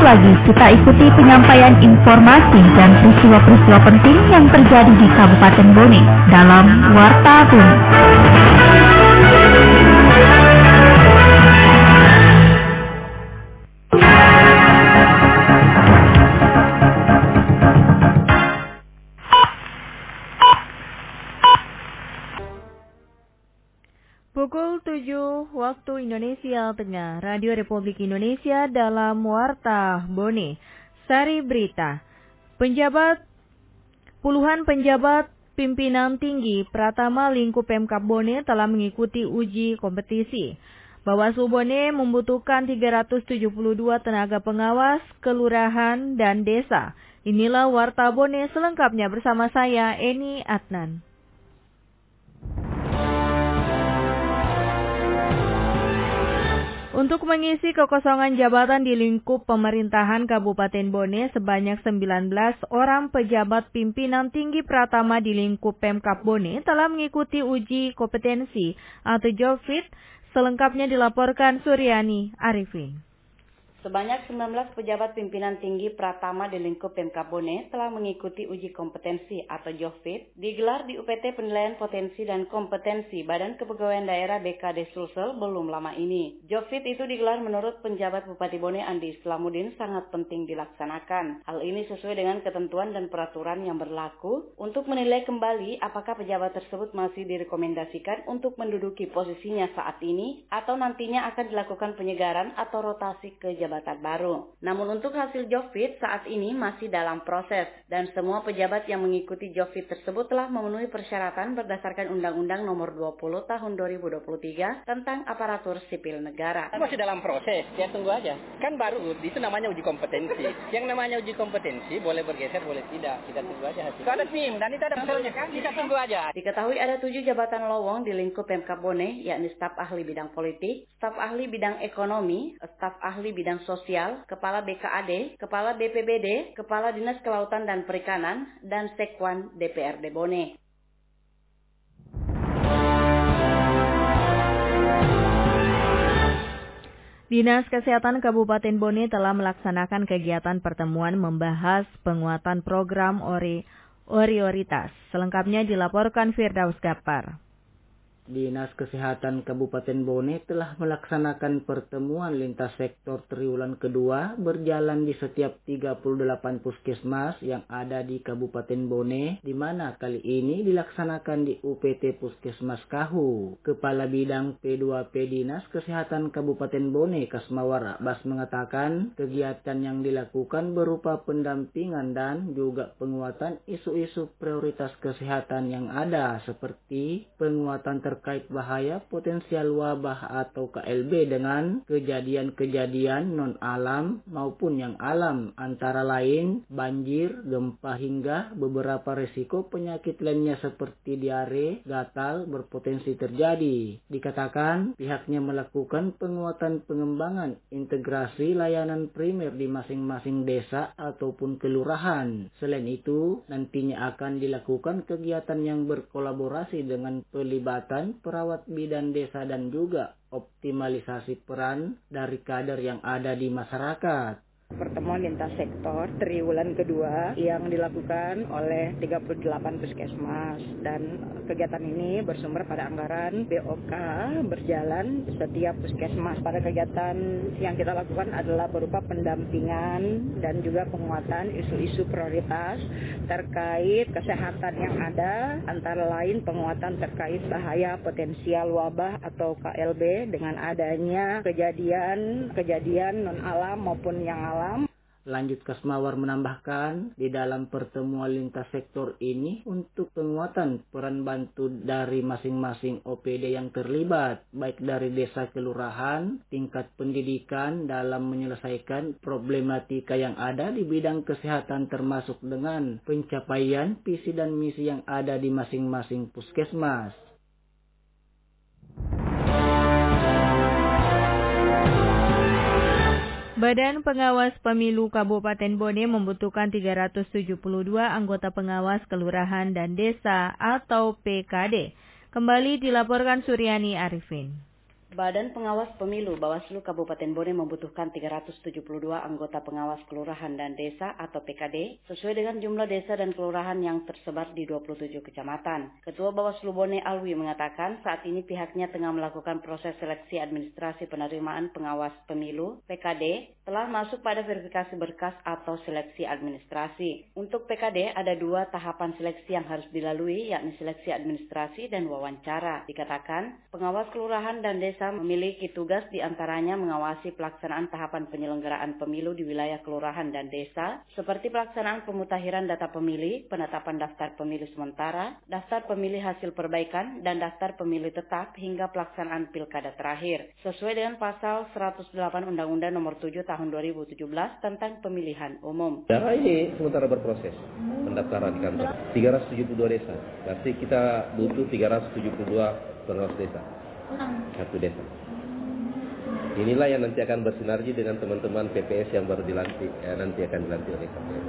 lagi kita ikuti penyampaian informasi dan peristiwa-peristiwa penting yang terjadi di Kabupaten Bone dalam Warta Bone. Pukul 7 waktu Indonesia Tengah, Radio Republik Indonesia dalam Warta Bone. Sari berita, puluhan penjabat pimpinan tinggi Pratama lingkup Pemkab Bone telah mengikuti uji kompetisi. Bawaslu Bone membutuhkan 372 tenaga pengawas, kelurahan, dan desa. Inilah Warta Bone selengkapnya bersama saya, Eni Adnan. Untuk mengisi kekosongan jabatan di lingkup pemerintahan Kabupaten Bone, sebanyak 19 orang pejabat pimpinan tinggi Pratama di lingkup Pemkab Bone telah mengikuti uji kompetensi atau job fit. Selengkapnya dilaporkan Suryani Arifin. Sebanyak 19 pejabat pimpinan tinggi Pratama di lingkup Pemkab Bone telah mengikuti uji kompetensi atau job fit digelar di UPT Penilaian Potensi dan Kompetensi Badan Kepegawaian Daerah BKD Sulsel belum lama ini. Job fit itu digelar menurut penjabat Bupati Bone Andi Islamuddin sangat penting dilaksanakan. Hal ini sesuai dengan ketentuan dan peraturan yang berlaku untuk menilai kembali apakah pejabat tersebut masih direkomendasikan untuk menduduki posisinya saat ini atau nantinya akan dilakukan penyegaran atau rotasi ke jabatan baru. Namun untuk hasil job fit saat ini masih dalam proses dan semua pejabat yang mengikuti job fit tersebut telah memenuhi persyaratan berdasarkan Undang-Undang Nomor 20 Tahun 2023 tentang Aparatur Sipil Negara. Masih dalam proses, ya tunggu aja. Kan baru, itu namanya uji kompetensi. Yang namanya uji kompetensi boleh bergeser, boleh tidak. Kita tunggu aja hasilnya. Itu ada tim dan itu ada hasilnya kan? Kita tunggu aja. Diketahui ada 7 jabatan lowong di lingkup Pemkab Bone, yakni staf ahli bidang politik, staf ahli bidang ekonomi, staf ahli bidang sosial, kepala BKAD, kepala BPBD, kepala Dinas Kelautan dan Perikanan, dan Sekwan DPRD Bone. Dinas Kesehatan Kabupaten Bone telah melaksanakan kegiatan pertemuan membahas penguatan program prioritas. Selengkapnya dilaporkan Firdaus Gapar. Dinas Kesehatan Kabupaten Bone telah melaksanakan pertemuan lintas sektor triwulan kedua berjalan di setiap 38 puskesmas yang ada di Kabupaten Bone, di mana kali ini dilaksanakan di UPT Puskesmas Kahu. Kepala Bidang P2P Dinas Kesehatan Kabupaten Bone, Kasmawar Abbas mengatakan kegiatan yang dilakukan berupa pendampingan dan juga penguatan isu-isu prioritas kesehatan yang ada seperti penguatan terkait bahaya potensial wabah atau KLB dengan kejadian-kejadian non-alam maupun yang alam, antara lain banjir, gempa hingga beberapa risiko penyakit lainnya seperti diare, gatal berpotensi terjadi. Dikatakan pihaknya melakukan penguatan pengembangan integrasi layanan primer di masing-masing desa ataupun kelurahan. Selain itu, nantinya akan dilakukan kegiatan yang berkolaborasi dengan pelibatan perawat bidan desa dan juga optimalisasi peran dari kader yang ada di masyarakat. Pertemuan lintas sektor triwulan kedua yang dilakukan oleh 38 puskesmas, dan kegiatan ini bersumber pada anggaran BOK berjalan setiap puskesmas. Pada kegiatan yang kita lakukan adalah berupa pendampingan dan juga penguatan isu-isu prioritas terkait kesehatan yang ada, antara lain penguatan terkait bahaya potensial wabah atau KLB dengan adanya kejadian non-alam maupun yang alam. Lanjut Kasmawar menambahkan, di dalam pertemuan lintas sektor ini untuk penguatan peran bantu dari masing-masing OPD yang terlibat, baik dari desa kelurahan, tingkat pendidikan dalam menyelesaikan problematika yang ada di bidang kesehatan termasuk dengan pencapaian visi dan misi yang ada di masing-masing puskesmas. Badan Pengawas Pemilu Kabupaten Bone membutuhkan 372 anggota pengawas kelurahan dan desa atau PKD. Kembali dilaporkan Suryani Arifin. Badan Pengawas Pemilu Bawaslu Kabupaten Bone membutuhkan 372 anggota pengawas kelurahan dan desa atau PKD sesuai dengan jumlah desa dan kelurahan yang tersebar di 27 kecamatan. Ketua Bawaslu Bone Alwi mengatakan saat ini pihaknya tengah melakukan proses seleksi administrasi penerimaan pengawas pemilu PKD telah masuk pada verifikasi berkas atau seleksi administrasi. Untuk PKD ada 2 tahapan seleksi yang harus dilalui, yakni seleksi administrasi dan wawancara. Dikatakan pengawas kelurahan dan desa memiliki tugas diantaranya mengawasi pelaksanaan tahapan penyelenggaraan pemilu di wilayah kelurahan dan desa, seperti pelaksanaan pemutakhiran data pemilih, penetapan daftar pemilih sementara, daftar pemilih hasil perbaikan, dan daftar pemilih tetap hingga pelaksanaan pilkada terakhir, sesuai dengan pasal 108 Undang-Undang Nomor 7 Tahun 2017 tentang Pemilihan Umum. Cara ini sementara berproses pendaftaran di kantor 372 desa, berarti kita butuh 372 pengawas desa. Satu desa. Inilah yang nanti akan bersinergi dengan teman-teman PPS yang baru dilantik, nanti akan dilantik oleh KPU.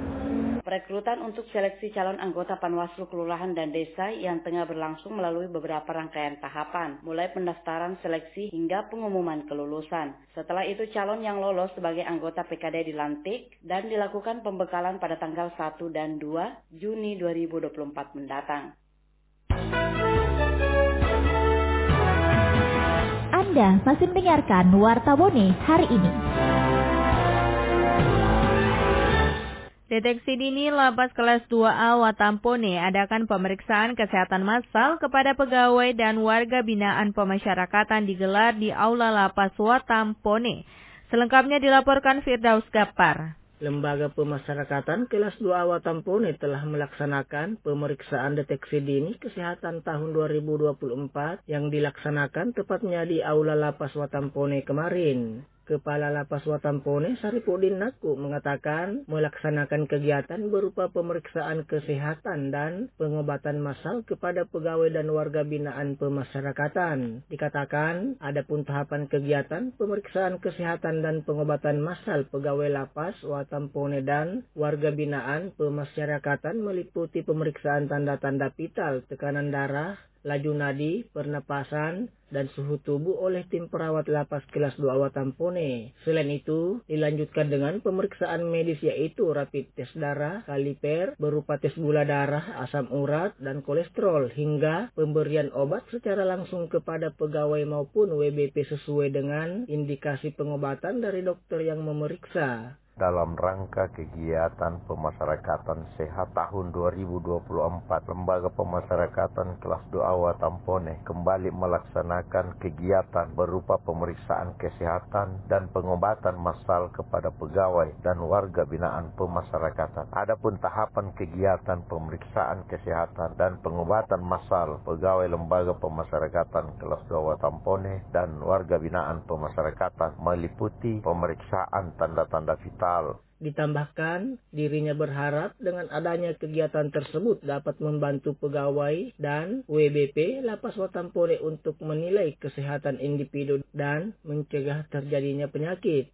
Perekrutan untuk seleksi calon anggota Panwaslu Kelurahan dan Desa yang tengah berlangsung melalui beberapa rangkaian tahapan, mulai pendaftaran, seleksi, hingga pengumuman kelulusan. Setelah itu calon yang lolos sebagai anggota PKD dilantik dan dilakukan pembekalan pada tanggal 1 dan 2 Juni 2024 mendatang. Anda masih mendengarkan Warta Bone hari ini. Deteksi dini Lapas Kelas 2A Watampone adakan pemeriksaan kesehatan massal kepada pegawai dan warga binaan pemasyarakatan digelar di Aula Lapas Watampone. Selengkapnya dilaporkan Firdaus Gapar. Lembaga Pemasyarakatan Kelas 2A Watampone telah melaksanakan pemeriksaan deteksi dini kesehatan tahun 2024 yang dilaksanakan tepatnya di Aula Lapas Watampone kemarin. Kepala Lapas Watampone Saripudin Naku mengatakan melaksanakan kegiatan berupa pemeriksaan kesehatan dan pengobatan massal kepada pegawai dan warga binaan pemasyarakatan. Dikatakan adapun tahapan kegiatan pemeriksaan kesehatan dan pengobatan massal pegawai Lapas Watampone dan warga binaan pemasyarakatan meliputi pemeriksaan tanda-tanda vital, tekanan darah, laju nadi, pernapasan, dan suhu tubuh oleh tim perawat Lapas Kelas 2 Watampone. Selain itu, dilanjutkan dengan pemeriksaan medis yaitu rapid tes darah, kaliper, berupa tes gula darah, asam urat, dan kolesterol, hingga pemberian obat secara langsung kepada pegawai maupun WBP sesuai dengan indikasi pengobatan dari dokter yang memeriksa. Dalam rangka kegiatan pemasyarakatan sehat tahun 2024, Lembaga Pemasyarakatan Kelas 2A Watampone kembali melaksanakan kegiatan berupa pemeriksaan kesehatan dan pengobatan massal kepada pegawai dan warga binaan pemasyarakatan. Adapun tahapan kegiatan pemeriksaan kesehatan dan pengobatan massal pegawai Lembaga Pemasyarakatan Kelas 2 Watampone dan warga binaan pemasyarakatan meliputi pemeriksaan tanda-tanda vital. Ditambahkan, dirinya berharap dengan adanya kegiatan tersebut dapat membantu pegawai dan WBP Lapas Watampone untuk menilai kesehatan individu dan mencegah terjadinya penyakit.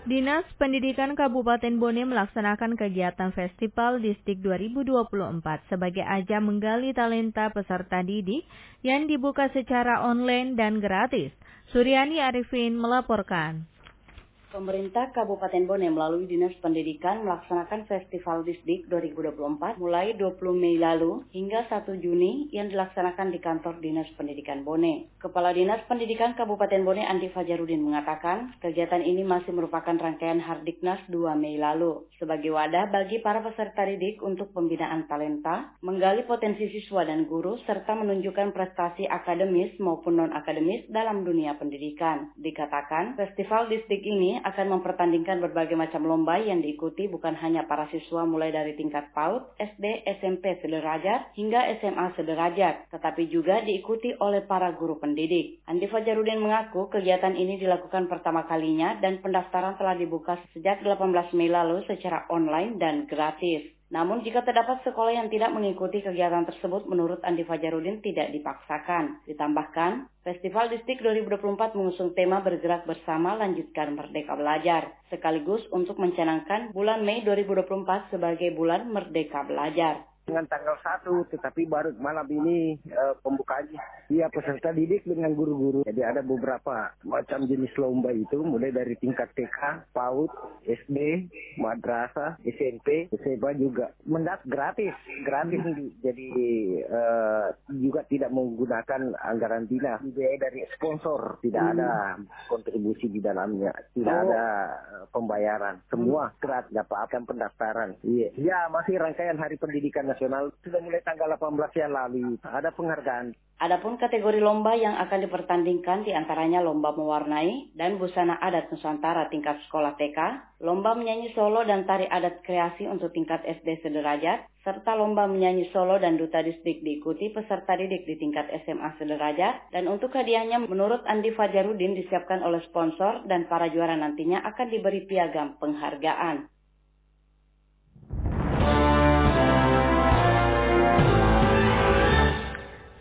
Dinas Pendidikan Kabupaten Bone melaksanakan kegiatan Festival Distrik 2024 sebagai ajang menggali talenta peserta didik yang dibuka secara online dan gratis. Suryani Arifin melaporkan. Pemerintah Kabupaten Bone melalui Dinas Pendidikan melaksanakan Festival Disdik 2024 mulai 20 Mei lalu hingga 1 Juni yang dilaksanakan di kantor Dinas Pendidikan Bone. Kepala Dinas Pendidikan Kabupaten Bone Andi Fajarudin mengatakan kegiatan ini masih merupakan rangkaian Hardiknas 2 Mei lalu sebagai wadah bagi para peserta didik untuk pembinaan talenta, menggali potensi siswa dan guru, serta menunjukkan prestasi akademis maupun non-akademis dalam dunia pendidikan. Dikatakan, Festival Disdik ini akan mempertandingkan berbagai macam lomba yang diikuti bukan hanya para siswa mulai dari tingkat PAUD, SD, SMP sederajat, hingga SMA sederajat, tetapi juga diikuti oleh para guru pendidik. Andi Fajarudin mengaku kegiatan ini dilakukan pertama kalinya dan pendaftaran telah dibuka sejak 18 Mei lalu secara online dan gratis. Namun jika terdapat sekolah yang tidak mengikuti kegiatan tersebut, menurut Andi Fajarudin tidak dipaksakan. Ditambahkan, Festival Disdik 2024 mengusung tema bergerak bersama lanjutkan Merdeka Belajar, sekaligus untuk mencanangkan bulan Mei 2024 sebagai bulan Merdeka Belajar. dengan tanggal 1, tetapi baru malam ini pembukaannya. Iya, peserta didik dengan guru-guru. Jadi ada beberapa macam jenis lomba itu, mulai dari tingkat TK, PAUD, SD, madrasah, SMP, SMA juga. Mendat gratis. Jadi juga tidak menggunakan anggaran dinas. Biaya dari sponsor, tidak ada kontribusi di dalamnya, tidak ada pembayaran. Semua gratis, dapatkan pendaftaran. Iya, masih rangkaian Hari Pendidikan Nasional sudah mulai tanggal 18 yang lalu. Ada penghargaan. Adapun kategori lomba yang akan dipertandingkan diantaranya lomba mewarnai dan busana adat Nusantara tingkat sekolah TK, lomba menyanyi solo dan tari adat kreasi untuk tingkat SD sederajat, serta lomba menyanyi solo dan duta distrik diikuti peserta didik di tingkat SMA sederajat. Dan untuk hadiahnya menurut Andi Fajarudin disiapkan oleh sponsor dan para juara nantinya akan diberi piagam penghargaan.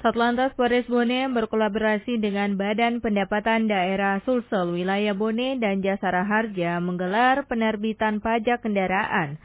Satlantas Polres Bone berkolaborasi dengan Badan Pendapatan Daerah Sulsel Wilayah Bone dan Jasara Harja menggelar penerbitan pajak kendaraan.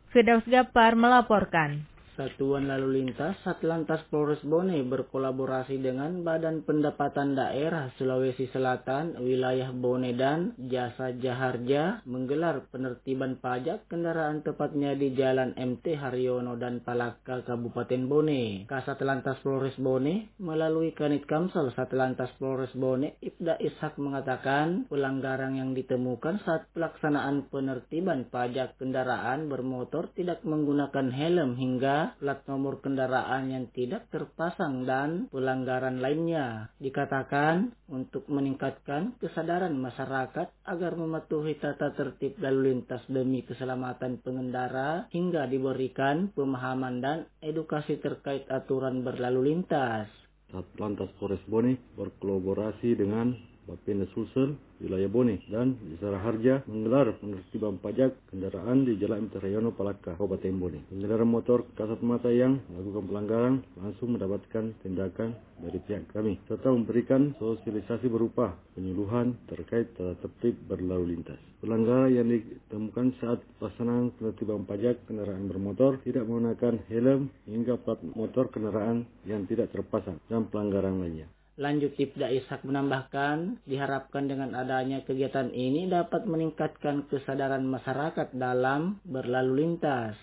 Firdaus Gapar melaporkan. Satuan Lalu Lintas Satlantas Polres Bone berkolaborasi dengan Badan Pendapatan Daerah Sulawesi Selatan, Wilayah Bone dan Jasa Jaharja menggelar penertiban pajak kendaraan tepatnya di Jalan MT Haryono dan Palaka, Kabupaten Bone. Kasatlantas Polres Bone melalui Kanit Kamsel Satlantas Polres Bone, Ibda Ishak mengatakan pelanggaran yang ditemukan saat pelaksanaan penertiban pajak kendaraan bermotor tidak menggunakan helm hingga plat nomor kendaraan yang tidak terpasang dan pelanggaran lainnya. Dikatakan untuk meningkatkan kesadaran masyarakat agar mematuhi tata tertib lalu lintas demi keselamatan pengendara hingga diberikan pemahaman dan edukasi terkait aturan berlalu lintas. Satlantas Polres Bone berkolaborasi dengan Bapenda Sulsel Wilayah Bone dan Jasara Harja menggelar penertiban pajak kendaraan di Jalan MT Haryono Palaka, Kabupaten Bone. Pengendara motor kasat mata yang melakukan pelanggaran langsung mendapatkan tindakan dari pihak kami serta memberikan sosialisasi berupa penyuluhan terkait tata tertib berlalu lintas. Pelanggaran yang ditemukan saat pelaksanaan penertiban pajak kendaraan bermotor tidak menggunakan helm hingga plat motor kendaraan yang tidak terpasang dan pelanggaran lainnya. Lanjut Ibda Ishak menambahkan, diharapkan dengan adanya kegiatan ini dapat meningkatkan kesadaran masyarakat dalam berlalu lintas.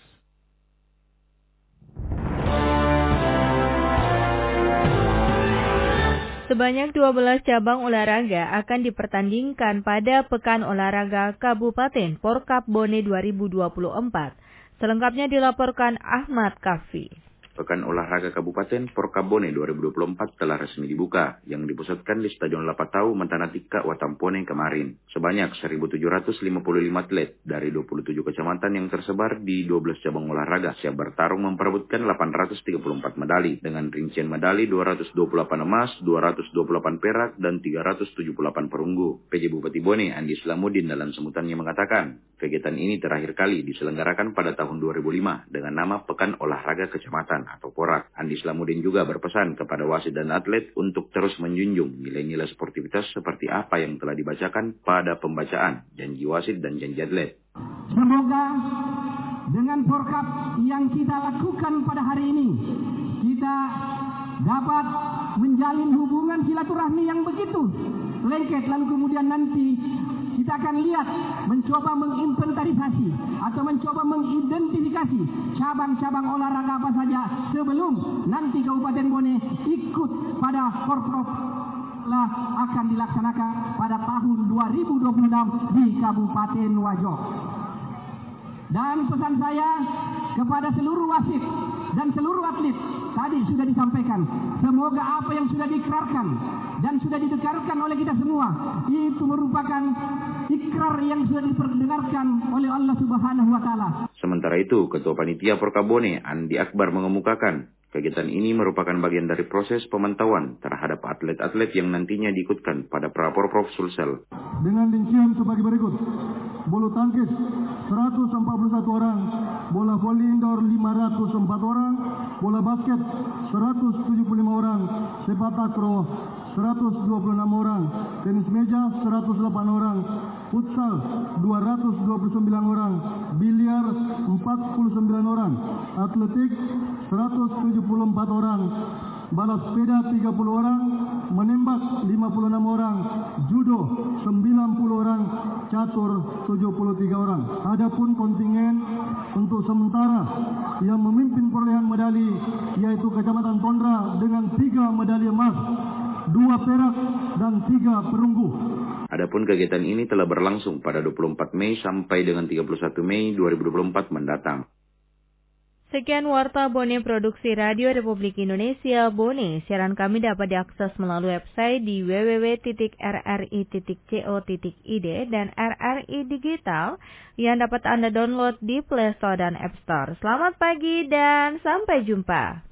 Sebanyak 12 cabang olahraga akan dipertandingkan pada Pekan Olahraga Kabupaten Porkap Bone 2024. Selengkapnya dilaporkan Ahmad Kafi. Pekan Olahraga Kabupaten Porkap Bone 2024 telah resmi dibuka, yang dipusatkan di Stadion Lapatau Mantanatika, Watampone kemarin. Sebanyak 1.755 atlet dari 27 kecamatan yang tersebar di 12 cabang olahraga siap bertarung memperebutkan 834 medali, dengan rincian medali 228 emas, 228 perak, dan 378 perunggu. PJ Bupati Bone, Andi Islamudin, dalam sebutannya mengatakan, kegiatan ini terakhir kali diselenggarakan pada tahun 2005 dengan nama Pekan Olahraga Kecamatan atau Porak. Andi Islamudin juga berpesan kepada wasit dan atlet untuk terus menjunjung nilai-nilai sportivitas seperti apa yang telah dibacakan pada pembacaan janji wasit dan janji atlet. Semoga dengan Porkap yang kita lakukan pada hari ini, kita dapat menjalin hubungan silaturahmi yang begitu lengket, lalu kemudian nanti kita akan lihat, mencoba menginventarisasi atau mencoba mengidentifikasi cabang-cabang olahraga apa saja sebelum nanti Kabupaten Bone ikut pada Porprov lah akan dilaksanakan pada tahun 2026 di Kabupaten Wajo. Dan pesan saya kepada seluruh wasit dan seluruh atlet tadi sudah disampaikan, semoga apa yang sudah diikrarkan dan sudah didengarkan oleh kita semua itu merupakan ikrar yang sudah diperdengarkan oleh Allah Subhanahu wa taala. Sementara itu, Ketua Panitia Porkap Bone, Andi Akbar, mengemukakan kegiatan ini merupakan bagian dari proses pemantauan terhadap atlet-atlet yang nantinya diikutkan pada Praporprov Sulsel. Dengan rincian sebagai berikut: bulu tangkis 141 orang, bola voli indoor 504 orang, bola basket 175 orang, sepak takraw 126 orang, tenis meja 108 orang, futsal 229 orang, biliar 49 orang, atletik 174 orang, balap sepeda 30 orang, menembak 56 orang, judo 90 orang, catur 73 orang. Adapun kontingen untuk sementara yang memimpin perolehan medali yaitu Kecamatan Tondra dengan 3 medali emas, 2 perak dan 3 perunggu. Adapun kegiatan ini telah berlangsung pada 24 Mei sampai dengan 31 Mei 2024 mendatang. Sekian Warta Bone Produksi Radio Republik Indonesia Bone. Siaran kami dapat diakses melalui website di www.rri.co.id dan RRI Digital yang dapat Anda download di Play Store dan App Store. Selamat pagi dan sampai jumpa.